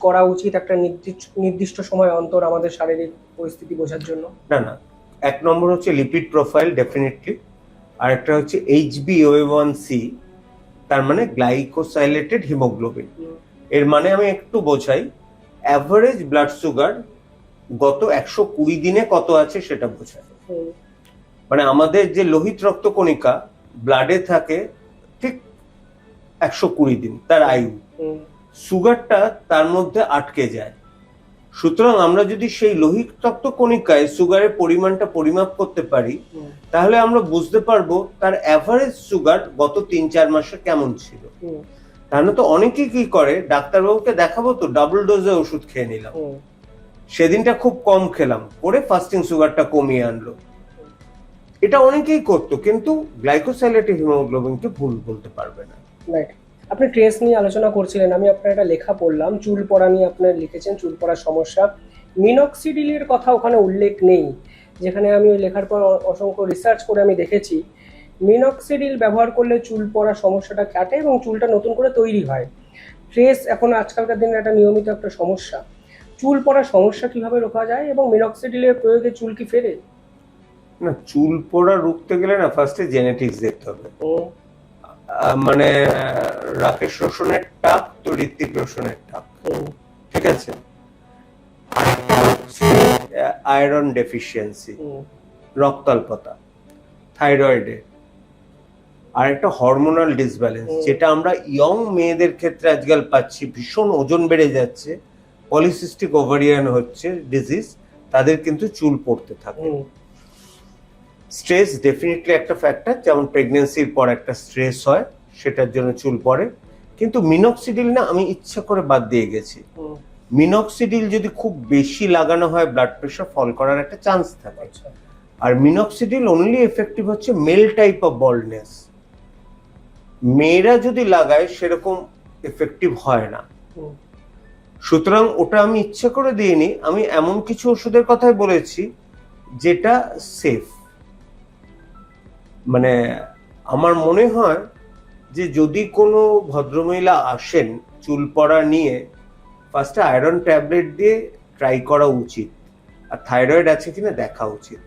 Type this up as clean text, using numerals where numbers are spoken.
করা উচিত একটা নির্দিষ্ট সময় অন্তর আমাদের শারীরিক পরিস্থিতি বোঝার জন্য? না, এক নম্বর হচ্ছে লিপিড প্রোফাইল ডেফিনেটলি, আর একটা হচ্ছে HbA1c, তার মানে গ্লাইকোসাইলেটেড হিমোগ্লোবিন। এর মানে আমি একটু বোঝাই, অ্যাভারেজ ব্লাড সুগার গত 120 দিনে কত আছে সেটা বোঝায়। মানে আমাদের যে লোহিত রক্তকণিকা ব্লাডে থাকে ঠিক 120 দিন তার আয়ু, সুগারটা তার মধ্যে আটকে যায়। সুতরাং আমরা যদি সেই লোহিত রক্তকণিকায় সুগারের পরিমাণটা পরিমাপ করতে পারি, তাহলে আমরা বুঝতে পারবো তার অ্যাভারেজ সুগার গত 3-4 মাসে কেমন ছিল। তাহলে তো অনেকেই কি করে, ডাক্তারবাবুকে দেখাবো তো ডাবল ডোজে ওষুধ খেয়ে নিলাম, সেদিনটা খুব কম খেলাম করে ফাস্টিং সুগারটা কমিয়ে আনলো। এটা অনেকেই করতো, কিন্তু গ্লাইকোসাইলেটেড হিমোগ্লোবিনকে ভুল বলতে পারবে না। রাইট। আপনি ট্রেস নিয়ে আলোচনা করছিলেন, আমি আপনার একটা লেখা পড়লাম, চুল পড়া নিয়ে আপনার লিখেছেন, চুল পড়ার সমস্যা। মিনক্সিডিলের কথা ওখানে উল্লেখ নেই, যেখানে আমি ওই লেখার পর অসংখ্য রিসার্চ করে আমি দেখেছি মিনক্সিডিল ব্যবহার করলে চুল পড়ার সমস্যাটা কাটে এবং চুলটা নতুন করে তৈরি হয়। ট্রেস এখন আজকালকার দিনে একটা নিয়মিত একটা সমস্যা। চুল পড়ার সমস্যা কিভাবে রোকা যায় এবং মিনক্সিডিলের প্রয়োগে চুল কি ফেরে? না, চুল পড়া রুখতে গেলে না ফার্স্টে জেনেটিক্স দেখতে হবে। মানে রাকেশ রোশনের টাক তো ঋত্বিক রোশনের টাক, ঠিক আছে। আরেকটা হচ্ছে আয়রন ডেফিসিয়েন্সি, রক্তাল্পতা, থাইরয়েডে, আর একটা হরমোনাল ডিসব্যালেন্স, যেটা আমরা ইয়ং মেয়েদের ক্ষেত্রে আজকাল পাচ্ছি, ভীষণ ওজন বেড়ে যাচ্ছে, পলিসিস্টিক ওভারিয়ান হচ্ছে ডিজিজ, তাদের কিন্তু চুল পড়তে থাকে। স্ট্রেস ডেফিনেটলি একটা ফ্যাক্টর, যেমন প্রেগন্যান্সির পর একটা স্ট্রেস হয়, সেটার জন্য চুল পড়ে। কিন্তু মিনক্সিডিল না আমি ইচ্ছা করে বাদ দিয়ে গেছি। মিনক্সিডিল যদি খুব বেশি লাগানো হয় ব্লাড প্রেশার ফল করার একটা চান্স থাকে। আর মিনক্সিডিল অনলি এফেক্টিভ হচ্ছে মেল টাইপ অফ বল্ডনেস, মেয়েরা যদি লাগায় সেরকম এফেক্টিভ হয় না। সুতরাং ওটা আমি ইচ্ছা করে দিইনি, আমি এমন কিছু ওষুধের কথাই বলেছি যেটা সেফ। মানে আমার মনে হয় যে যদি কোনো ভদ্রমহিলা আসেন চুল পড়া নিয়ে, ফার্স্টে আয়রন ট্যাবলেট দিয়ে ট্রাই করা উচিত, আর থাইরয়েড আছে কিনা দেখা উচিত।